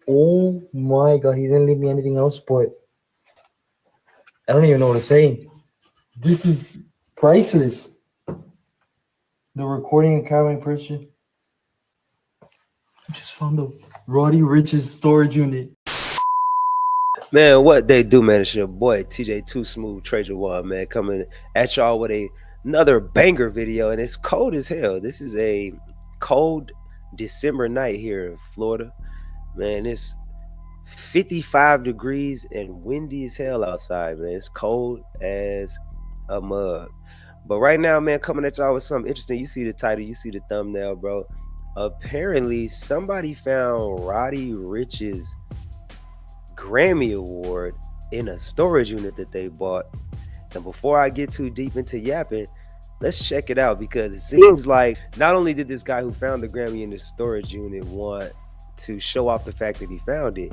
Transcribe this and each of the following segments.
Oh my god, he didn't leave me anything else, but I don't even know what to say. This is priceless. The recording and camera person. I just found the Roddy Ricch's storage unit. Man, what they do, man? It's your boy TJ Too Smooth Treasure One, man, coming at y'all with another banger video, and it's cold as hell. This is a cold December night here in Florida, man. It's 55 degrees and windy as hell outside, man. It's cold as a mug. But right now, man, coming at y'all with something interesting. You see the title, you see the thumbnail, bro. Apparently, somebody found Roddy Ricch's Grammy Award in a storage unit that they bought. And before I get too deep into yapping, let's check it out, because it seems like not only did this guy who found the Grammy in the storage unit want to show off the fact that he found it,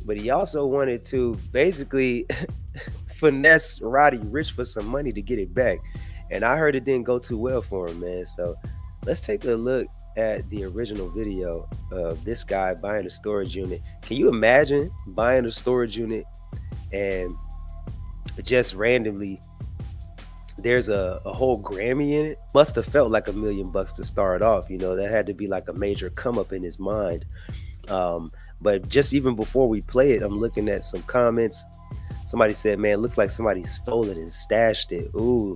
but he also wanted to basically finesse Roddy Ricch for some money to get it back. And I heard it didn't go too well for him, man. So let's take a look at the original video of this guy buying a storage unit. Can you imagine buying a storage unit and just randomly there's a whole Grammy in it? Must have felt like $1 million to start off. You know, that had to be like a major come up in his mind. But just even before we play it, I'm looking at some comments. Somebody said, man, looks like somebody stole it and stashed it. Ooh,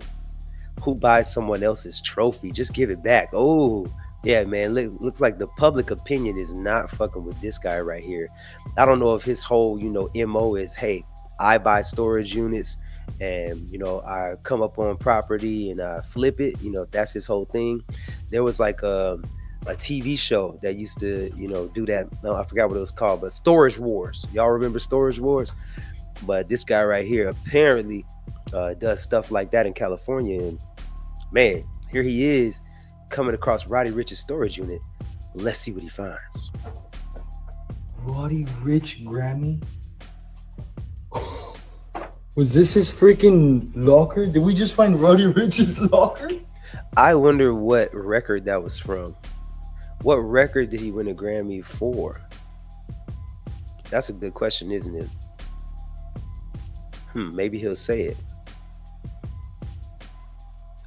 who buys someone else's trophy? Just give it back. Oh, yeah, man, looks like the public opinion is not fucking with this guy right here. I don't know if his whole, MO is, hey, I buy storage units and, I come up on property and I flip it, if that's his whole thing. There was like a TV show that used to, do that. No, I forgot what it was called, but Storage Wars. Y'all remember Storage Wars? But this guy right here apparently does stuff like that in California. And man, here he is coming across Roddy Ricch's storage unit. Let's see what he finds. Roddy Ricch Grammy? Was this his freaking locker? Did we just find Roddy Ricch's locker? I wonder what record that was from. What record did he win a Grammy for? That's a good question, isn't it? Maybe he'll say it.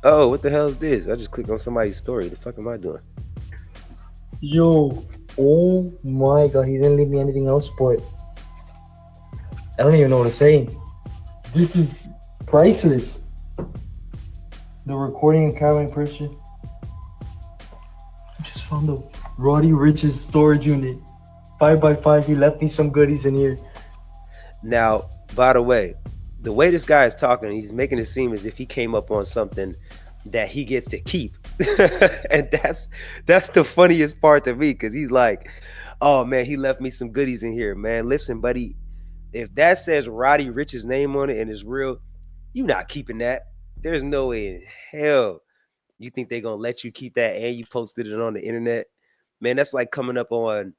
Oh, what the hell is this? I just clicked on somebody's story. The fuck am I doing? Yo, oh my god, he didn't leave me anything else, but I don't even know what to say. This is priceless. The recording and camera person. I just found the Roddy Ricch's storage unit. 5x5. He left me some goodies in here. Now, by the way this guy is talking, he's making it seem as if he came up on something that he gets to keep. And that's the funniest part to me, because he's like, oh man, he left me some goodies in here. Man, listen, buddy, if that says Roddy Ricch's name on it and it's real, you're not keeping that. There's no way in hell you think they're gonna let you keep that and you posted it on the internet. Man, that's like coming up on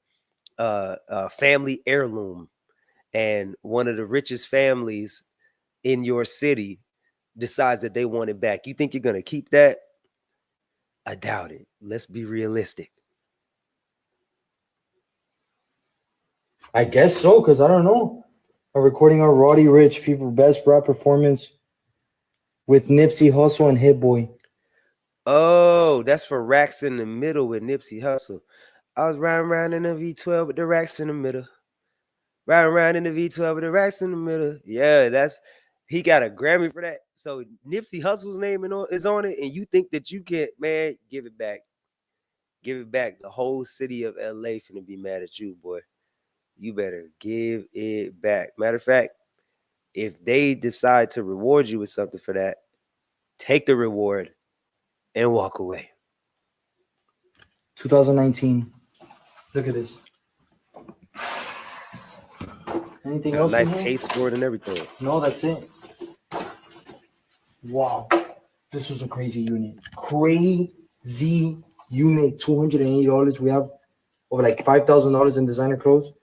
a family heirloom and one of the richest families in your city decides that they want it back. You think you're gonna keep that? I doubt it. Let's be realistic. I guess so, because I don't know. A recording of Roddy Ricch featured best rap performance with Nipsey Hussle and Hit Boy. Oh, that's for Racks in the Middle with Nipsey Hussle. I was riding around in the V12 with the racks in the middle. Riding around in the V12 with the racks in the middle. Yeah, he got a Grammy for that. So Nipsey Hussle's name is on it, and you think that you get, man, give it back. Give it back. The whole city of LA finna be mad at you, boy. You better give it back. Matter of fact, if they decide to reward you with something for that, take the reward and walk away. 2019. Look at this. Anything else? Nice case for it and everything. No, that's it. Wow. This was a crazy unit. Crazy unit. $280. We have over like $5,000 in designer clothes.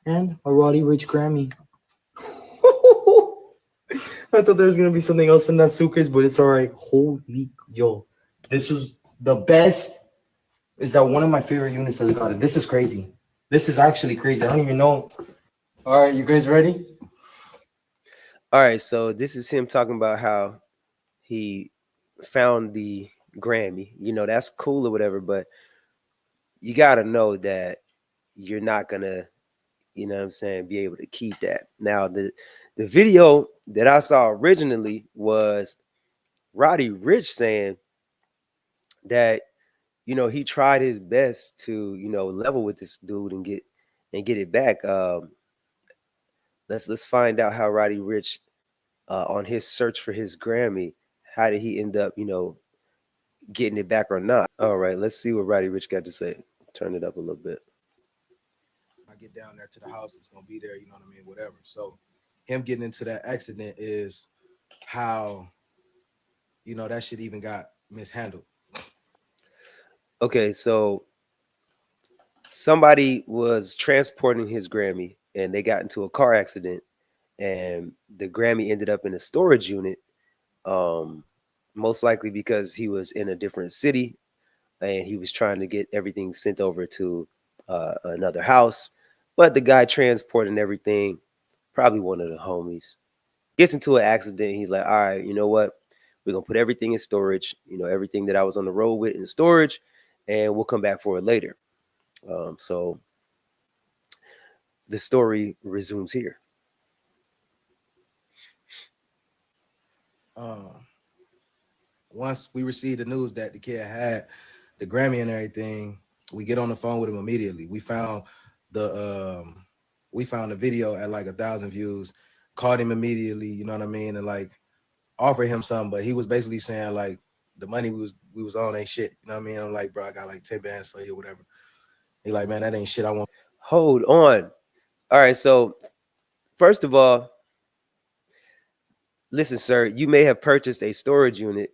And a Roddy Ricch Grammy. I thought there was going to be something else in that suitcase, but it's all right. Holy, yo. This was the best. Is that one of my favorite units that I got? This is crazy. This is actually crazy. I don't even know. All right, you guys ready? All right, so this is him talking about how he found the Grammy. You know, that's cool or whatever, but you got to know that you're not going to, you know what I'm saying, be able to keep that. Now, the video that I saw originally was Roddy Ricch saying that, you know, he tried his best to, you know, level with this dude and get it back. Let's find out how Roddy Ricch on his search for his Grammy, how did he end up, you know, getting it back or not? All right, let's see what Roddy Ricch got to say. Turn it up a little bit. I get down there to the house, it's gonna be there, you know what I mean, whatever. So him getting into that accident is how that shit even got mishandled. Okay, so somebody was transporting his Grammy and they got into a car accident and the Grammy ended up in a storage unit. Um, Most likely because he was in a different city and he was trying to get everything sent over to another house. But the guy transporting everything, probably one of the homies, gets into an accident. He's like, all right, you know what? We're going to put everything in storage, you know, everything that I was on the road with in storage, and we'll come back for it later. So the story resumes here. Um, Once we received the news that the kid had the Grammy and everything, we get on the phone with him immediately. The we found the video at like 1,000 views, called him immediately, you know what I mean, and like offered him something, but he was basically saying like the money we was on ain't shit. You know what I mean? I'm like, bro, I got like 10 bands for you, whatever. He like, man, that ain't shit. I want. Hold on. All right. So, first of all, listen, sir, you may have purchased a storage unit,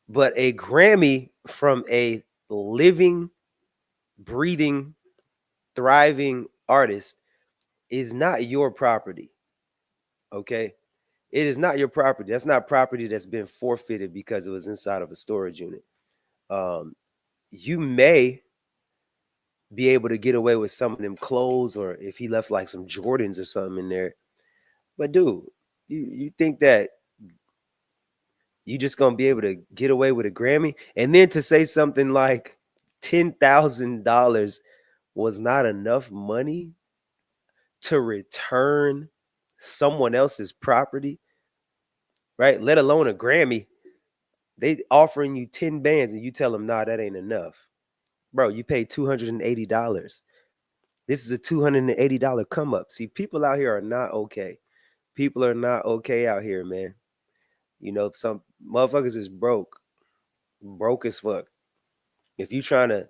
but a Grammy from a living, breathing, thriving artist is not your property. Okay. It is not your property. That's not property that's been forfeited because it was inside of a storage unit. Um, you may be able to get away with some of them clothes, or if he left like some Jordans or something in there. But dude, you think that you just gonna be able to get away with a Grammy, and then to say something like $10,000 was not enough money to return someone else's property, right? Let alone a Grammy. They offering you 10 bands and you tell them, nah, that ain't enough. Bro, you paid $280. This is a $280 come up. See, people out here are not okay. People are not okay out here, man. You know, some motherfuckers is broke as fuck. If you trying to,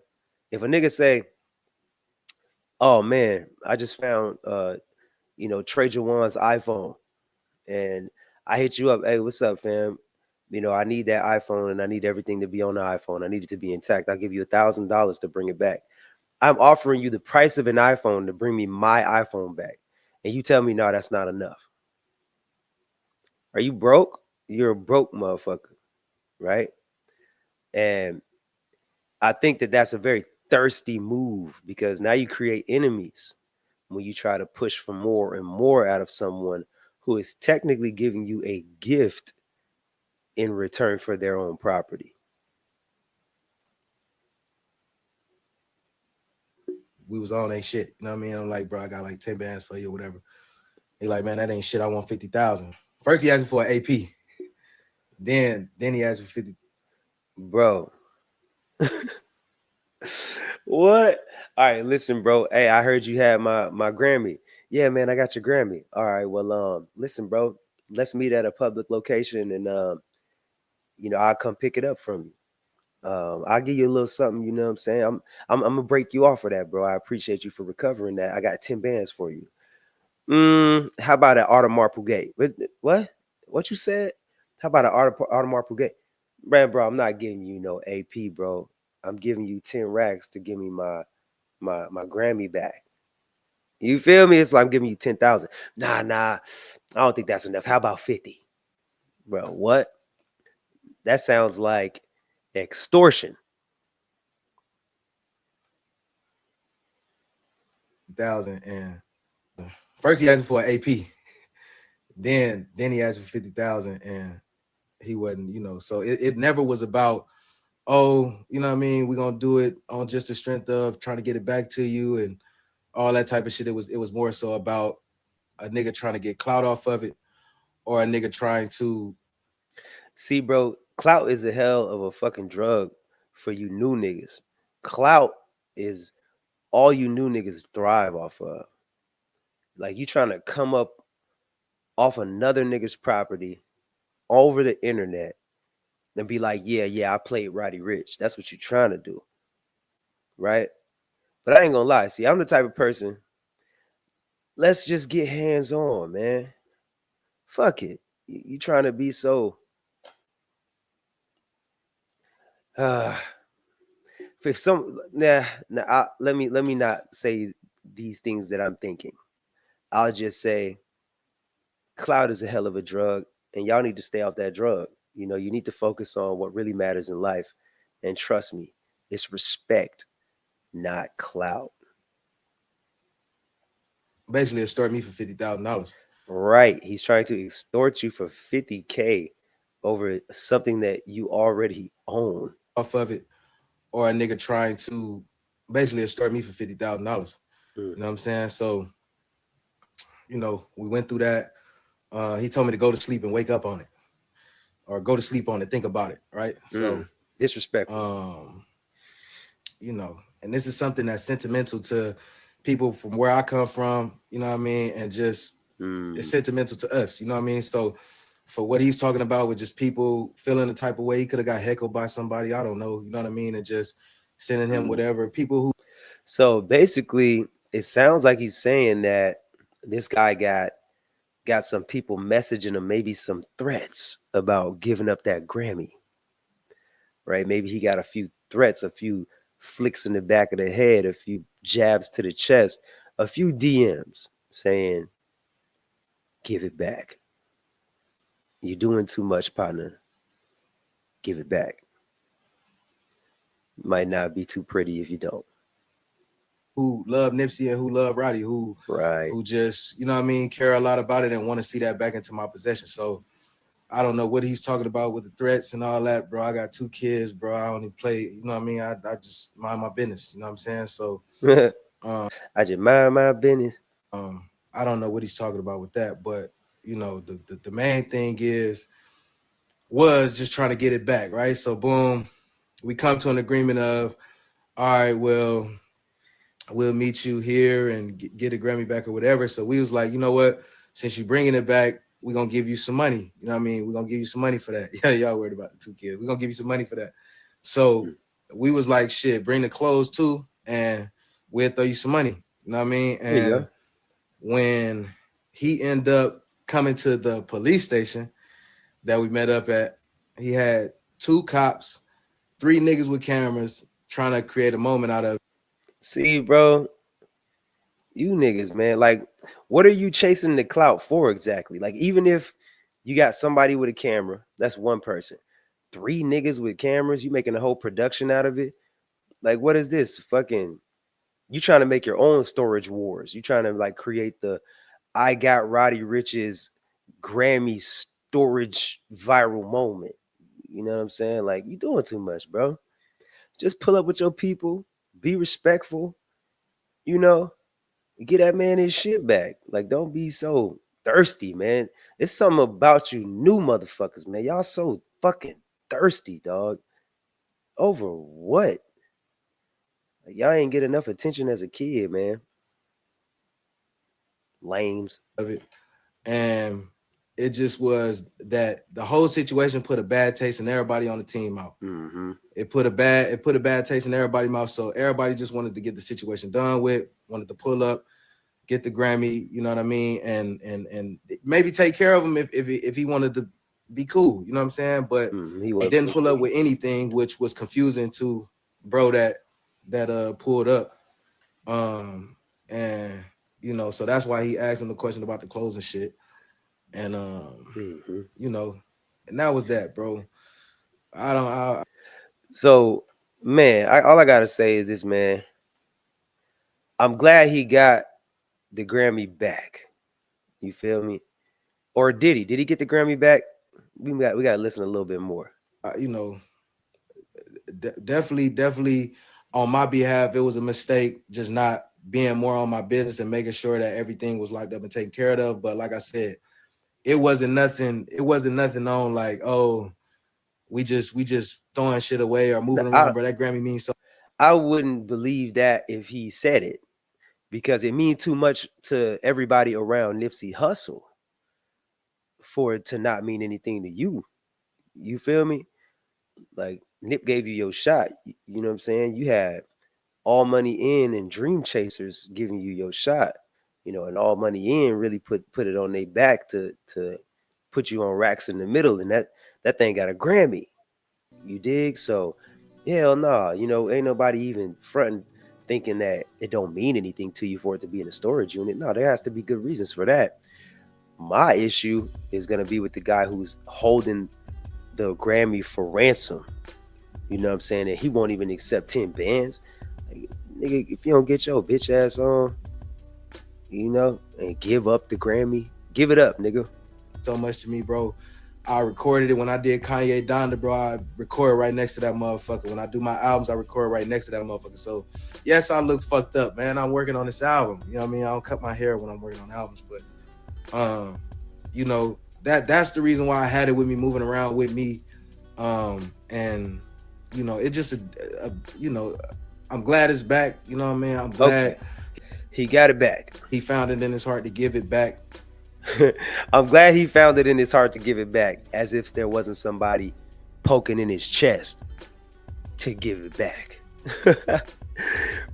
if a nigga say, oh man, I just found, you know, Trey Jawan's iPhone, and I hit you up, hey, what's up, fam? You know, I need that iPhone and I need everything to be on the iPhone. I need it to be intact. I'll give you $1,000 to bring it back. I'm offering you the price of an iPhone to bring me my iPhone back. And you tell me, no, that's not enough. Are you broke? You're a broke motherfucker, right? And I think that that's a very thirsty move because now you create enemies when you try to push for more and more out of someone who is technically giving you a gift in return for their own property. We was on ain't shit. You know what I mean? I'm like, bro, I got like 10 bands for you, whatever. He like, man, that ain't shit. I want 50,000. First he asked me for an AP. Then he asked me 50. Bro, what? All right, listen, bro. Hey, I heard you had my Grammy. Yeah, man, I got your Grammy. All right, well, listen, bro, let's meet at a public location, and you know, I'll come pick it up from you. I'll give you a little something. You know what I'm saying? I'm gonna break you off for that, bro. I appreciate you for recovering that. I got 10 bands for you. How about an Audemars Piguet? What? What you said? How about an Audemars Piguet? Man, bro, I'm not giving you no AP, bro. I'm giving you 10 racks to give me my Grammy back. You feel me? It's like I'm giving you 10,000. Nah. I don't think that's enough. How about 50? Bro, what? That sounds like extortion. 50,000, and first he asked me for an AP. Then he asked for 50,000, and he wasn't, so it never was about, oh, you know what I mean, we're gonna do it on just the strength of trying to get it back to you and all that type of shit. It was more so about a nigga trying to get clout off of it, or a nigga trying to See, bro, clout is a hell of a fucking drug for you new niggas. Clout is all you new niggas thrive off of. Like you trying to come up off another nigga's property over the internet and be like, yeah, I played Roddy Ricch. That's what you're trying to do. Right? But I ain't gonna lie. See, I'm the type of person, let's just get hands on, man. Fuck it. You trying to be so if some let me not say these things that I'm thinking. I'll just say cloud is a hell of a drug, and y'all need to stay off that drug. You need to focus on what really matters in life. And trust me, it's respect, not clout. basically extort me for $50,000. Right. He's trying to extort you for 50K over something that you already own. Off of it, or a nigga trying to basically extort me for $50,000. You know what I'm saying? So, we went through that. He told me to go to sleep and wake up on it, or go to sleep on it, think about it, right? So disrespectful. And this is something that's sentimental to people from where I come from, you know what I mean? And just it's sentimental to us, you know what I mean? So for what he's talking about with just people feeling the type of way, he could have got heckled by somebody, I don't know, you know what I mean? And just sending him whatever. People who So basically, it sounds like he's saying that this guy got some people messaging him, maybe some threats about giving up that Grammy. Right? Maybe he got a few threats, a few flicks in the back of the head, a few jabs to the chest, a few DMs saying, give it back. You're doing too much, partner. Give it back. Might not be too pretty if you don't. who love Nipsey and who love Roddy, who just, you know what I mean, care a lot about it and want to see that back into my possession. So I don't know what he's talking about with the threats and all that, bro. I got 2 kids, bro. I only play, you know what I mean? I just mind my business, you know what I'm saying? So I just mind my business. I don't know what he's talking about with that, but the main thing was just trying to get it back, right? So boom, we come to an agreement of, all right, well, we'll meet you here and get a Grammy back or whatever. So we was like, you know what? Since you're bringing it back, we're going to give you some money. You know what I mean? We're going to give you some money for that. Yeah, y'all worried about the 2 kids. We're going to give you some money for that. So we was like, shit, bring the clothes too, and we'll throw you some money. You know what I mean? And when he ended up coming to the police station that we met up at, he had 2 cops, 3 niggas with cameras trying to create a moment out of. See, bro, you niggas, man, like, what are you chasing the clout for exactly? Like, even if you got somebody with a camera, that's one person. 3 niggas with cameras, you making a whole production out of it? Like, what is this? Fucking, you trying to make your own storage wars. You trying to, like, create the I got Roddy Ricch's Grammy storage viral moment. You know what I'm saying? Like, you doing too much, bro. Just pull up with your people, be respectful, get that man his shit back. Like, don't be so thirsty, man. It's something about you new motherfuckers, man. Y'all so fucking thirsty, dog. Over what? Like, y'all ain't get enough attention as a kid, man. Lames. Of it. And it just was that the whole situation put a bad taste in everybody on the team mouth. It put a bad taste in everybody's mouth. So everybody just wanted to get the situation done with, wanted to pull up, get the Grammy, you know what I mean, and maybe take care of him if he wanted to be cool, you know what I'm saying? But he didn't pull up with anything, which was confusing to bro that pulled up. And so that's why he asked him the question about the clothes and shit. And and that was that, bro. So, man, all I gotta say is this, man. I'm glad he got the Grammy back. You feel me? Or did he? Did he get the Grammy back? We got to listen a little bit more. You know, definitely on my behalf, it was a mistake just not being more on my business and making sure that everything was locked up and taken care of. But like I said, it wasn't nothing on like, oh, we just throwing shit away or moving around, bro. That Grammy means so. I wouldn't believe that if he said it, because it means too much to everybody around Nipsey Hussle for it to not mean anything to you. You feel me? Like, Nip gave you your shot. You know what I'm saying? You had All Money In and Dream Chasers giving you your shot. You know, and All Money In really put it on their back to put you on Racks in the Middle, and that thing got a Grammy. You dig? So, hell nah. You know, ain't nobody even fronting thinking that it don't mean anything to you for it to be in a storage unit. No, there has to be good reasons for that. My issue is gonna be with the guy who's holding the Grammy for ransom. You know what I'm saying? And he won't even accept 10 bands. Like, nigga, if you don't get your bitch ass on, you know, and give up the Grammy, give it up, nigga. So much to me, bro. I recorded it when I did Kanye Donda, bro. I record right next to that motherfucker. When I do my albums, I record right next to that motherfucker. So, yes, I look fucked up, man. I'm working on this album. You know what I mean? I don't cut my hair when I'm working on albums, but, you know, that's the reason why I had it with me, moving around with me. And, you know, it just, you know, I'm glad it's back. You know what I mean? I'm glad. Okay. He got it back. He found it in his heart to give it back. I'm glad he found it in his heart to give it back, as if there wasn't somebody poking in his chest to give it back.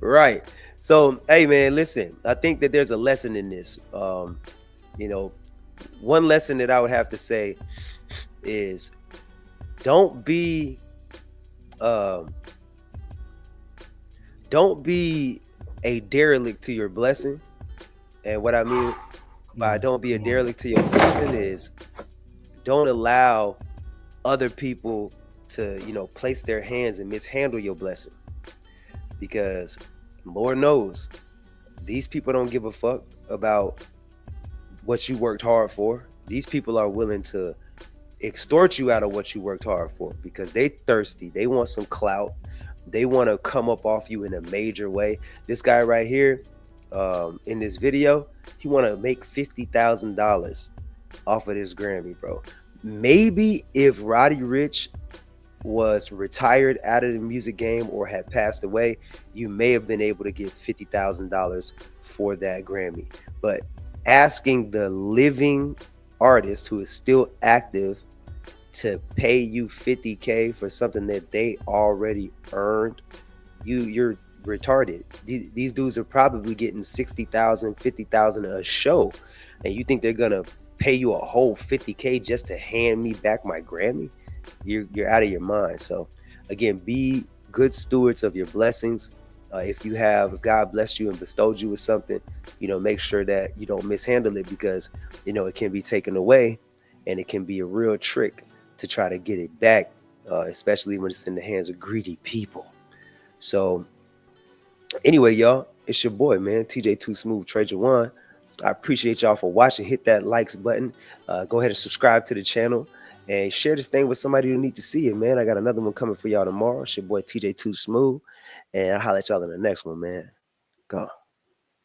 Right. So, hey, man, listen, I think that there's a lesson in this. You know, one lesson that I would have to say is don't be a derelict to your blessing. And what I mean by don't be a derelict to your blessing is don't allow other people to, you know, place their hands and mishandle your blessing. Because Lord knows these people don't give a fuck about what you worked hard for. These people are willing to extort you out of what you worked hard for because they thirsty. They want some clout. They want to come up off you in a major way. This guy right here, in this video, he want to make $50,000 off of this Grammy, bro. Maybe if Roddy Ricch was retired out of the music game or had passed away, you may have been able to get $50,000 for that Grammy. But asking the living artist who is still active to pay you $50K for something that they already earned, you're retarded. These dudes are probably getting $60,000, $50,000 a show, and you think they're gonna pay you a whole $50K just to hand me back my Grammy? You're out of your mind. So again, be good stewards of your blessings. If God blessed you and bestowed you with something, you know, make sure that you don't mishandle it, because you know it can be taken away, and it can be a real trick to try to get it back, especially when it's in the hands of greedy people. So anyway, y'all, it's your boy, man, TJ Too Smooth, Trade One. I appreciate y'all for watching. Hit that likes button. Go ahead and subscribe to the channel and share this thing with somebody who need to see it, man. I got another one coming for y'all tomorrow. It's your boy TJ Too Smooth, and I'll holler at y'all in the next one, man. Go.